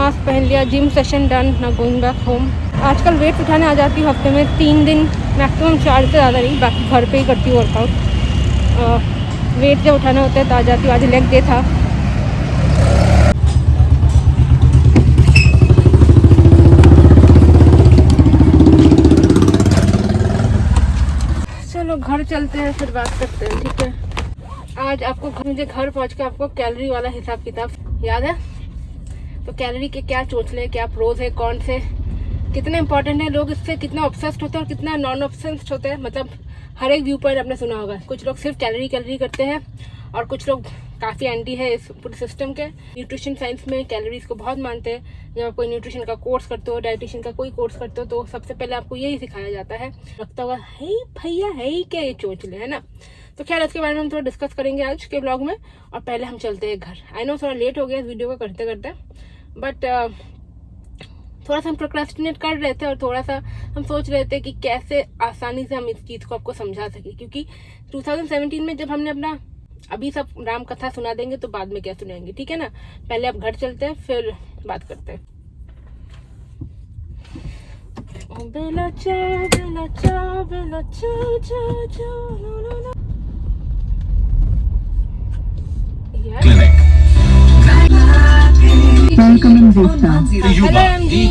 Mask पहन लिया, gym session done, ना गोइंग बैक होम। आजकल वेट उठाने आ जाती हूँ हफ्ते में 3 दिन, मैक्सिमम 4 से ज़्यादा नहीं, बाकी घर पे ही करती हूँ वर्कआउट। वेट जब उठाना होता है तो आ जाती हूँ। आज लेग डे था। चलो घर चलते हैं, फिर बात करते हैं, ठीक है। आज आपको मुझे घर पहुँच के आपको कैलोरी वाला हिसाब किताब याद है? तो कैलोरी के क्या चोचले, क्या प्रोज है, कौन से कितने इंपॉर्टेंट है, लोग इससे कितना ऑब्सेस्ड होते हैं और कितना नॉन ऑब्सेस्ड होते हैं। मतलब हर एक व्यू पॉइंट आपने सुना होगा। कुछ लोग सिर्फ कैलोरी करते हैं और कुछ लोग काफ़ी एंटी है इस पूरे सिस्टम के। न्यूट्रिशन साइंस में कैलोरीज को बहुत मानते हैं। जब आप कोई न्यूट्रिशन का कोर्स करते हो, डाइटिशियन का कोई कोर्स करते हो, तो सबसे पहले आपको यही सिखाया जाता है। लगता होगा है भैया है ही क्या ये चोचले, है ना। तो खैर इसके बारे में हम थोड़ा डिस्कस करेंगे आज के ब्लॉग में। और पहले हम चलते हैं घर। आई नो थोड़ा लेट हो गया इस वीडियो को करते करते, बट थोड़ा सा हम प्रोक्रेस्टिनेट कर रहे थे और थोड़ा सा हम सोच रहे थे कि कैसे आसानी से हम इस चीज़ को आपको समझा सकें। क्योंकि 2017 में जब हमने अपना अभी सब राम कथा सुना देंगे तो बाद में क्या सुनाएंगे, ठीक है ना। पहले आप घर चलते हैं, फिर बात करते हैं। ओ बेला चा बेला चा बेला चा चा चा ला ला ला। Welcome in Vista. Hello MG.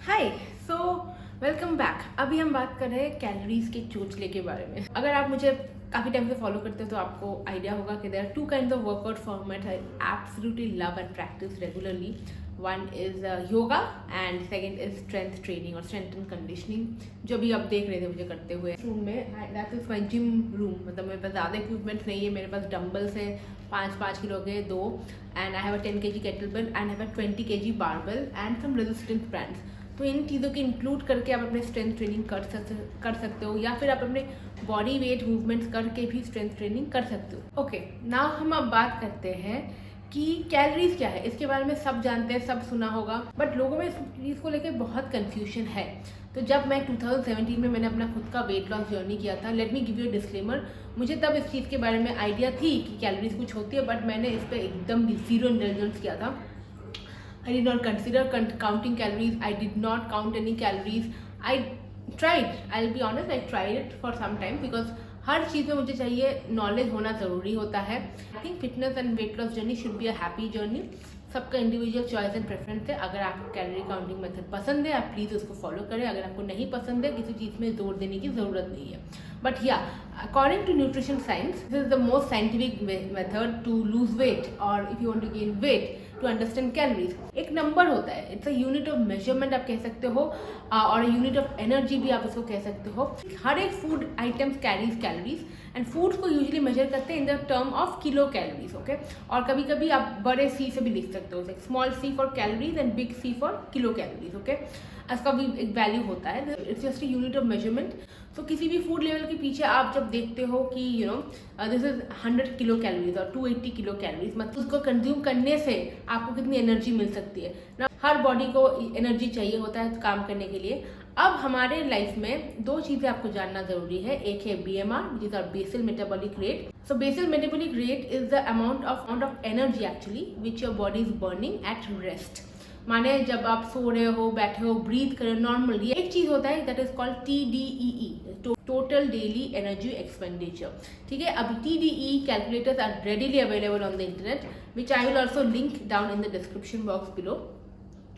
Hi, so welcome back. अभी हम बात कर रहे हैं कैलोरीज के चोचले के बारे में। अगर आप मुझे काफ़ी टाइम से फॉलो करते हो तो आपको आइडिया होगा कि there are 2 kinds of workout format I absolutely love and practise regularly. One is yoga and second is strength training और स्ट्रेंथ एंड कंडीशनिंग, जो भी आप देख रहे थे मुझे करते हुए रूम में। That is my gym room. मतलब मेरे पास ज़्यादा इक्विपमेंट्स नहीं है। मेरे पास डम्बल्स है 5-5 किलो के 2, and I have a 10 kg kettlebell and have a 20 kg barbell and some resistance bands. तो इन चीज़ों के इंक्लूड करके आप अपने स्ट्रेंथ ट्रेनिंग कर सकते हो, या फिर आप अपने बॉडी वेट मूवमेंट्स करके भी स्ट्रेंथ ट्रेनिंग कर सकते हो। ओके, नाउ हम अब बात करते हैं कि कैलोरीज क्या है। इसके बारे में सब जानते हैं, सब सुना होगा, बट लोगों में इस चीज़ को लेकर बहुत कन्फ्यूजन है। तो जब मैं 2017 में मैंने अपना खुद का वेट लॉस जर्नी किया था, let me give you disclaimer, मुझे तब इस चीज़ के बारे में आइडिया थी कि कैलोरीज कुछ होती है, बट मैंने इस पर एकदम भी ज़ीरो इंटेलिजेंस किया था। I did not consider counting calories. I did not count any calories. I tried. I'll be honest. I tried it for some time because हर चीज़ में मुझे चाहिए नॉलेज होना ज़रूरी होता है। I think fitness and weight loss journey should be a happy journey. सबका individual choice and preference है। अगर आपको कैलोरी काउंटिंग मेथड पसंद है, आप प्लीज़ उसको फॉलो करें। अगर आपको नहीं पसंद है, किसी चीज़ में जोर देने की ज़रूरत नहीं है। बट या according to nutrition science, this is the most scientific method to lose weight, or if you want to gain weight, to understand calories. एक नंबर होता है, it's a unit of measurement आप कह सकते हो, और यूनिट ऑफ एनर्जी भी आप इसको कह सकते हो। हर एक food items carries calories, and foods को यूजुअली मेजर करते हैं in the term of kilo calories. Okay, और कभी कभी आप बड़े सी से भी लिख सकते हो, small C for calories and big C for kilocalories. Okay, इसका भी एक वैल्यू होता है, it's just a unit of measurement. तो किसी भी फूड लेवल के पीछे आप जब देखते हो कि you know this is 100 kilo calories और 280 किलो कैलोरीज, मतलब उसको कंज्यूम करने से आपको कितनी एनर्जी मिल सकती है ना। हर बॉडी को एनर्जी चाहिए होता है काम करने के लिए। अब हमारे लाइफ में 2 चीज़ें आपको जानना जरूरी है। एक है BMR, which is our basal metabolic rate. So basal metabolic rate is the amount of energy actually which your body is burning at rest. माने जब आप सो रहे हो, बैठे हो, ब्रीथ कर रहे हो नॉर्मली। एक चीज होता है that is called TDEE, total daily energy expenditure. ठीक है, अब TDEE calculators are readily available on the internet, which I will also link down in the description box below.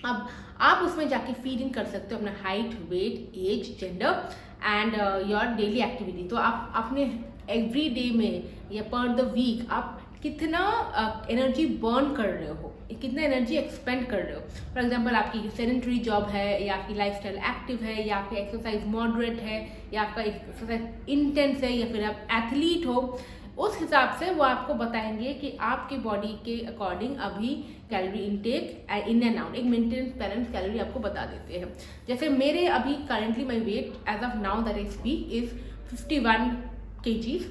अब आप उसमें जाके फीड इन कर सकते हो अपना height, weight, age, gender and your daily activity. तो आप अपने एवरी डे में या पर द वीक आप कितना एनर्जी बर्न कर रहे हो, कितना एनर्जी एक्सपेंड कर रहे हो। फॉर एग्जांपल आपकी सेडेंटरी जॉब है, या आपकी लाइफस्टाइल एक्टिव है, या आपकी एक्सरसाइज मॉडरेट है, या आपका एक्सरसाइज इंटेंस है, या फिर आप एथलीट हो, उस हिसाब से वो आपको बताएंगे कि आपके बॉडी के अकॉर्डिंग अभी calorie intake in and out, एक मेंटेनेंस बैलेंस कैलोरी आपको बता देते हैं। जैसे मेरे अभी currently my weight as of now that I speak is 51 kgs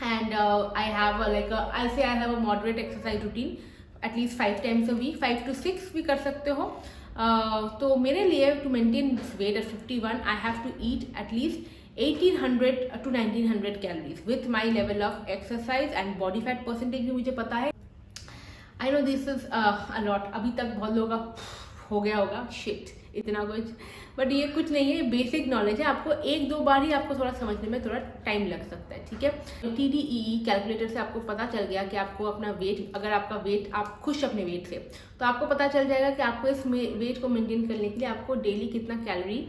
and I have I'll say I have a moderate exercise routine at least 5 times a week, 5 to 6 भी कर सकते हो. तो मेरे लिए to maintain this weight at 51 I have to eat at least 1800 to 1900 calories with my level of exercise and body fat percentage भी मुझे पता है. I know this is a lot. अभी तक बहुत लोगों का हो गया होगा shit इतना कुछ, बट ये कुछ नहीं है, बेसिक नॉलेज है. आपको एक दो बार ही आपको थोड़ा समझने में थोड़ा टाइम लग सकता है, ठीक है. TDEE कैलकुलेटर से आपको पता चल गया कि आपको अपना वेट, अगर आपका वेट, आप खुश अपने वेट से, तो आपको पता चल जाएगा कि आपको इस वेट को मेंटेन करने के लिए आपको डेली कितना कैलोरी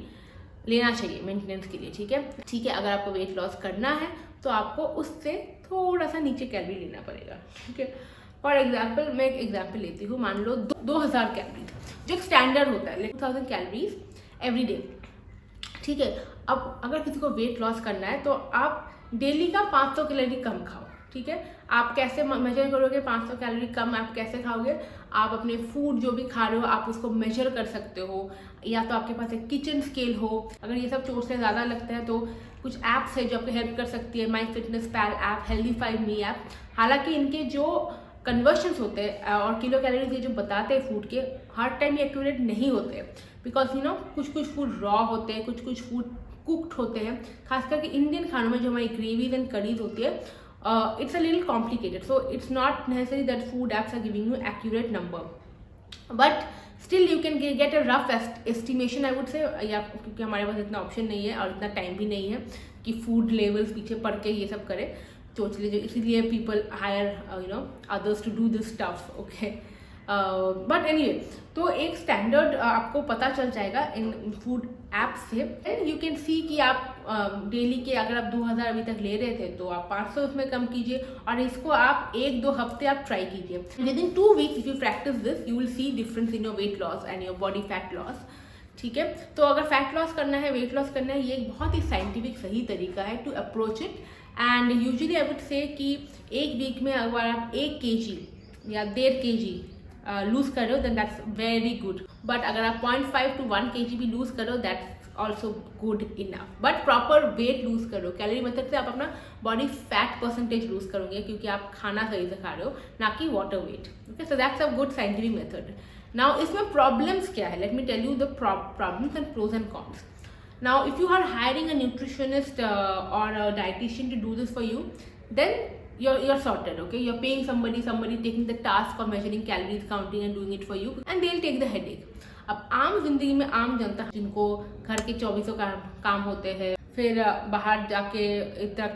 लेना चाहिए मेंटेनेंस के लिए, ठीक है. ठीक है, अगर आपको वेट लॉस करना है तो आपको उससे थोड़ा सा नीचे कैलोरी लेना पड़ेगा, ठीक है. फॉर एग्जाम्पल, मैं एक एग्जाम्पल लेती हूँ. मान लो 2000 कैलोरीज जो एक स्टैंडर्ड होता है, 2000 कैलोरीज एवरी डे, ठीक है. अब अगर किसी को वेट लॉस करना है तो आप डेली का 500 कैलोरी कम खाओ, ठीक है. आप कैसे मेजर करोगे 500 कैलोरी कम आप कैसे खाओगे? आप अपने फूड जो भी खा रहे हो आप उसको मेजर कर सकते हो, या तो आपके पास एक किचन स्केल हो. अगर ये सब चोट से ज़्यादा लगता है तो कुछ ऐप्स है जो आपको हेल्प कर सकती है. MyFitnessPal app, HealthifyMe app. हालांकि इनके जो कन्वर्शंस होते हैं और किलो कैलोरीज ये जो बताते हैं फूड के, हर टाइम ये एक्यूरेट नहीं होते, बिकॉज यू नो कुछ फूड रॉ होते हैं, कुछ फूड कुक्ड होते हैं. खास करके इंडियन खानों में जो हमारी ग्रेवीज एंड करीज होती है, it's a little complicated, so it's not necessary that food apps are giving you accurate number, but still you can get a rough estimation I would say. या क्योंकि हमारे पास इतना ऑप्शन नहीं है और इतना टाइम भी नहीं है कि फूड लेवल्स पीछे पढ़ के ये सब करें चोचले, जो इसीलिए people hire others to do this stuff, okay. But anyway, तो एक स्टैंडर्ड आपको पता चल जाएगा इन फूड ऐप से. एंड यू कैन सी कि आप डेली के, अगर आप 2000 अभी तक ले रहे थे तो आप 500 उसमें कम कीजिए, और इसको आप 1-2 हफ्ते आप ट्राई कीजिए. With in 2 weeks if you practice this you will see difference in your weight loss and your body fat loss, ठीक है. तो अगर फैट लॉस करना है, वेट लॉस करना है, ये एक बहुत ही साइंटिफिक सही तरीका है to approach it. And usually I would say कि एक वीक में अगर आप 1 kg या 1.5 kg लूज कर रहे हो then that's very good. But अगर आप 0.5 to 1 kg भी लूज करो that's also good enough. But proper weight lose करो. कैलोरी मेथड से आप अपना बॉडी फैट परसेंटेज लूज करोगे क्योंकि आप खाना सही से खा रहे हो, ना कि water weight, okay. So that's a good scientific method. Now इसमें प्रॉब्लम्स क्या है, let me tell you the problems and pros and cons. Now, if you are hiring a nutritionist or a dietitian to do this for you, then you're sorted, okay? You're paying somebody taking the task of measuring calories, counting and doing it for you, and they'll take the headache. अब आम जिंदगी में आम जनता जिनको घर के 24 काम होते हैं, फिर बाहर जाके इतना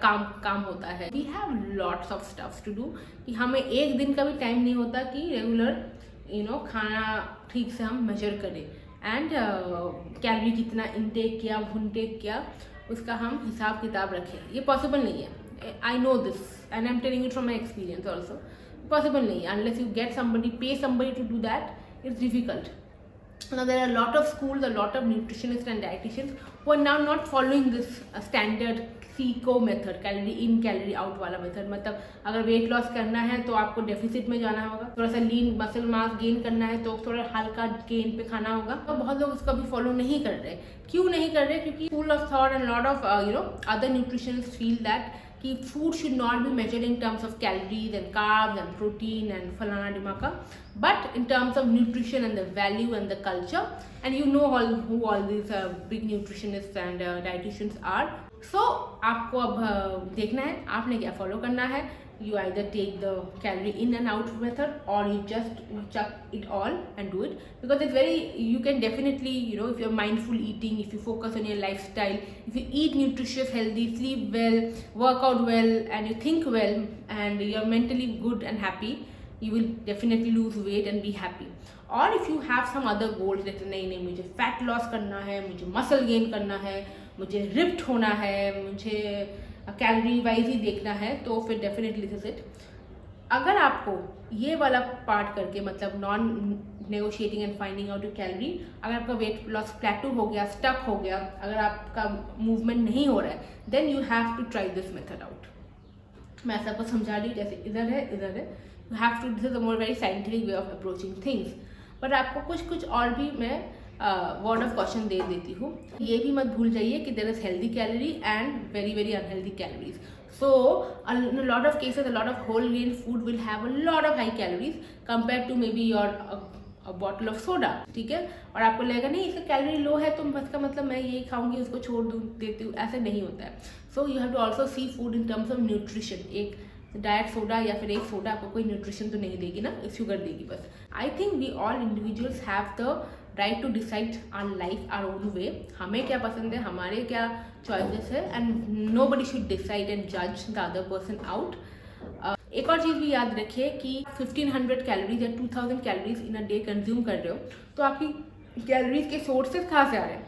काम होता है, we have lots of stuff to do, कि हमें एक दिन का भी टाइम नहीं होता कि रेगुलर खाना ठीक से हम मेजर करें एंड कैलोरी कितना इनटेक किया, इनटेक किया, उसका हम हिसाब किताब रखें. ये पॉसिबल नहीं है. I know this and I am telling it from my experience also. Possible नहीं है unless you get somebody, pay somebody to do that. It's difficult. Now there are a lot of schools, a lot of nutritionists and dietitians who are now not following this standard CICO method, calorie in calorie out वाला method. मतलब अगर weight loss करना है तो आपको deficit में जाना होगा, थोड़ा सा लीन मसल मास गेन करना है तो थोड़ा हल्का गेन पे खाना होगा. तो बहुत लोग उसको भी फॉलो नहीं कर रहे. क्यों नहीं कर रहे? क्योंकि school of thought and lot of other nutritionist feel that कि food should not be measured in terms of calories and carbs and protein and falana dimaka, but in terms of nutrition and the value and the culture. And you know who all these big nutritionists and dietitians are. So आपको अब देखना है आपने क्या follow करना है. You either take the calorie in and out method or you just chuck it all and do it, because it's very, you can definitely, if you're mindful eating, if you focus on your lifestyle, if you eat nutritious, healthy, sleep well, work out well and you think well and you're mentally good and happy, you will definitely lose weight and be happy. Or if you have some other goals, जैसे नहीं मुझे fat loss करना है, मुझे muscle gain करना है, मुझे ripped होना है, मुझे कैलोरी वाइज ही देखना है, तो फिर डेफिनेटली दिस इट. अगर आपको ये वाला पार्ट करके, मतलब non negotiating and finding out your calorie, अगर आपका वेट लॉस प्लेटू हो गया, स्टक हो गया, अगर आपका मूवमेंट नहीं हो रहा है, then you have to try this method out. मैं सबको समझा रही हूँ, जैसे इधर है. You have to, this is a more very scientific way of approaching things. But आपको कुछ और भी मैं वर्ड ऑफ क्वेश्चन दे देती हूँ। ये भी मत भूल जाइए कि there is healthy calorie and very very unhealthy calories. So, in a lot of cases, a lot of whole grain food will have a lot of high calories compared to maybe your a bottle of soda, ठीक है। और आपको लगेगा नहीं इसका calorie लो है तो इसका मतलब मैं यही खाऊंगी उसको छोड़ दूँ देती हूँ, ऐसे नहीं होता है। So you have to also see food in terms of nutrition. एक डाइट सोडा या फिर एक सोडा आपको कोई न्यूट्रिशन तो नहीं देगी ना, शुगर देगी बस। I think we all individuals have the right to decide our life our own way. हमें क्या पसंद है, हमारे क्या चॉइसेस है, and nobody should decide and जज द अदर पर्सन आउट। एक और चीज़ भी याद रखिए कि 1500 कैलोरीज या 2000 calories in a day consume कर रहे हो तो आपकी कैलोरीज के सोर्सेज कहाँ से आ रहे हैं?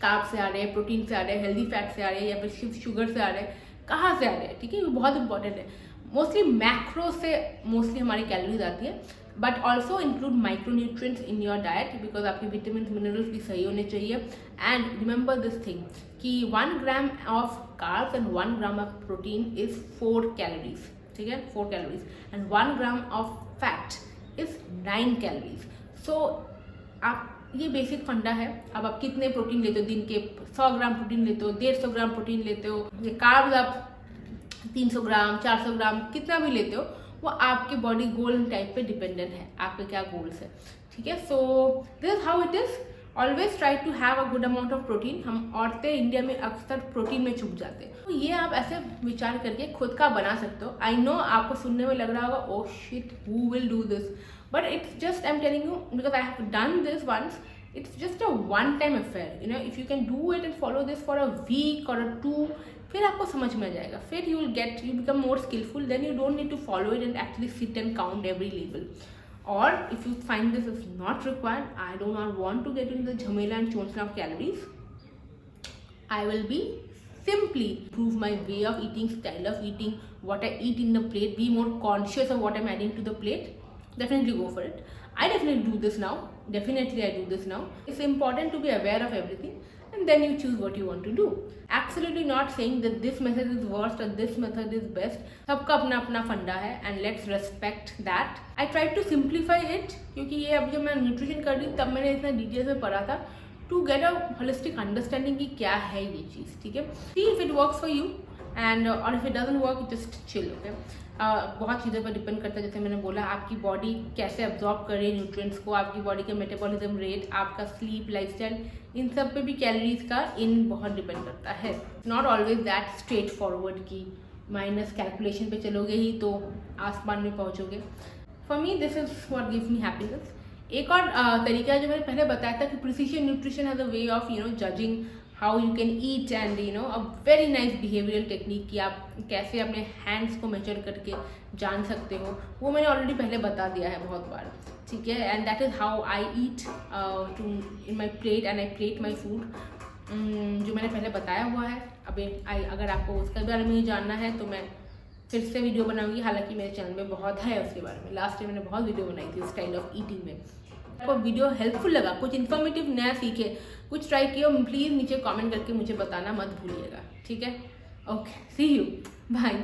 कार्ब से आ रहे हैं, प्रोटीन से आ रहे हैं, हेल्दी फैट से आ रहे हैं, या फिर शुगर से आ रहे हैं, कहाँ से आ रहे हैं? ठीक है, ये बहुत इंपॉर्टेंट है। मोस्टली मैक्रो से मोस्टली हमारी कैलोरीज आती है, but also include micronutrients in your diet, because आपके विटामिन मिनरल्स भी सही होने चाहिए। एंड रिमेंबर दिस थिंग कि 1 gram of carbs and 1 gram of protein is 4 calories, ठीक है, 4 calories, and 1 gram of fat is 9 calories. So आप ये बेसिक फंडा है। अब आप कितने प्रोटीन लेते हो, दिन के 100 ग्राम प्रोटीन लेते हो, 150 ग्राम प्रोटीन लेते हो, ये कार्ब्स आप 300 ग्राम 400 ग्राम कितना भी लेते हो, वो आपके बॉडी गोल टाइप पे डिपेंडेंट है, आपके क्या गोल्स है, ठीक है। So this is how it is. Always try to have a good amount of protein. हम औरतें इंडिया में अक्सर प्रोटीन में चुप जाते हैं, तो ये आप ऐसे विचार करके खुद का बना सकते हो। आई नो आपको सुनने में लग रहा होगा oh shit who will do this, but it's just I am telling you because I have done this once. It's just a one-time affair, you know. If you can do it and follow this for a week or a 2, फिर आपको समझ में आ जाएगा, फिर you become more skillful, then you don't need to follow it and actually sit and count every label. Or if you find this is not required, I do not want to get into the jhamela and chonchna of calories, I will be simply improve my way of eating, style of eating, what I eat in the plate, be more conscious of what I'm adding to the plate. Definitely go for it. I definitely do this now. Definitely I do this now. It's important to be aware of everything and then you choose what you want to do. Absolutely not saying that this method is worst or this method is best. सबका अपना अपना फंडा है and let's respect that. I tried to simplify it क्योंकि ये अब जब मैं न्यूट्रिशन कर रही तब मैंने इतना डिटेल्स में पढ़ा था to get a holistic understanding कि क्या है ये चीज़, ठीक है। See if it works for you and or if it doesn't work just chill, okay. बहुत चीज़ों पर डिपेंड करता है, जैसे मैंने बोला आपकी बॉडी कैसे अब्जॉर्ब कर रही है न्यूट्रिएंट्स को, आपकी बॉडी का मेटाबॉलिज्म रेट, आपका स्लीप, लाइफस्टाइल, इन सब पे भी कैलोरीज का इन बहुत डिपेंड करता है। Not always that straightforward की माइनस कैलकुलेशन पे चलोगे ही तो आसमान में पहुँचोगे। For me this is what gives me happiness. एक और तरीका है जो मैंने पहले बताया था कि precision nutrition has a way of judging how you can eat and a very nice behavioural technique कि आप कैसे अपने हैंड्स को मेजर करके जान सकते हो, वो मैंने ऑलरेडी पहले बता दिया है बहुत बार, ठीक है। And that is how I eat too in my plate and I plate my food, जो मैंने पहले बताया हुआ है। अभी अगर आपको उसके बारे में जानना है तो मैं फिर से वीडियो बनाऊंगी, हालांकि मेरे चैनल में बहुत है उसके बारे में। लास्ट टाइम मैंने बहुत वीडियो बनाई थी स्टाइल ऑफ ईटिंग में। आपको वीडियो हेल्पफुल लगा, कुछ इन्फॉर्मेटिव नया सीखे, कुछ ट्राई किया, प्लीज़ नीचे कमेंट करके मुझे बताना मत भूलिएगा, ठीक है। Okay, see you, bye.